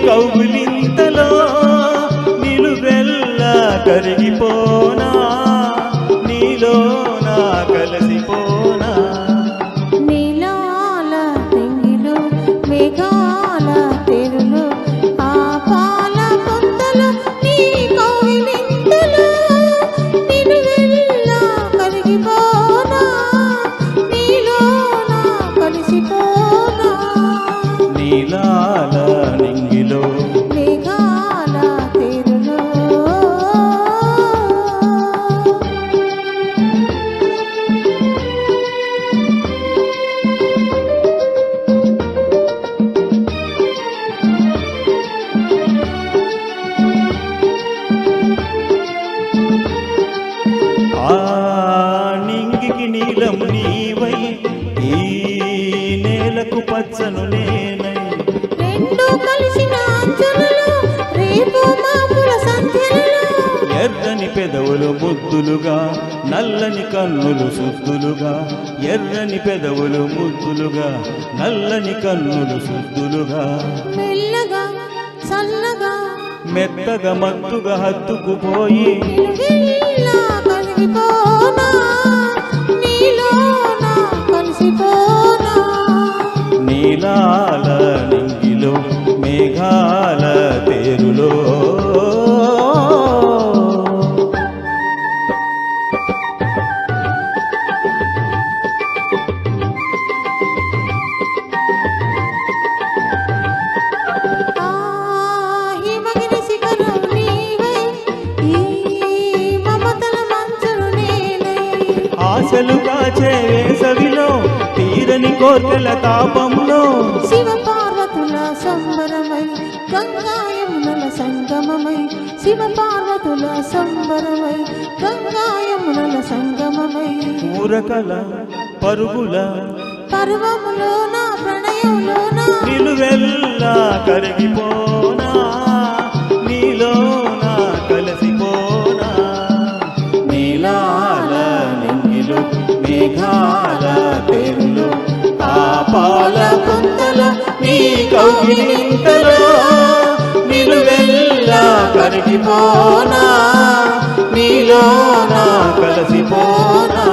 కౌగిలింతలో నిలువెల్లా కరిగిపోనా నీలో నా కలిసిపోనా నీలాల తెంగిలు మేఘాల తెరులు ఆ పాల పొంతలు నీ కౌగిలింతలు నిలువెల్లా కరిగిపోనా నీలో నా కలిసిపోనా నీలాల నింగిలో మేఘాల తెరులు ఆ నింగికి నీలం నీవై ఈ నేలకు పచ్చను నేనై రెండు కలిసిన అంచులలో రేపు మాపుల సంధ్యలలో ఎర్రని పెదవులు ముద్దులుగా నల్లని కన్నులు సుద్దులుగా ఎర్రని పెదవులు ముద్దులుగా నల్లని కన్నులు సుద్దులుగా మెల్లగా చల్లగా మెత్తగా మత్తుగా హత్తుకుపోయి నిలువెల్లా కలిగిపోనా నీలో నా కలిసిపోనా నీలాల నింగిలో మేఘాల తేరులో ఆ హిమగిరి శిఖరం నీవై ఈ మమతల మంచును నేనై ఆశలు కాచే వేసవిలో తీరని కోర్కెల తాపంలో శివ పార్వతుల సంబరమై గంగాయమునల సంగమమై శివ పార్వతుల సంబరమై గంగాయమునల సంగమమై ఊరకల పరుగుల పర్వములో నా ప్రణయంలో నా నిలువెల్లా కరిగిపోనా నీలో నా కలిసిపోనా నీలాల నింగిలో మేఘాల తేరులో ఆ పాల పొంతల నీ కౌగిలింతలో నిలువెల్లా కరిగిపోనా నీలో నా కలిసిపోనా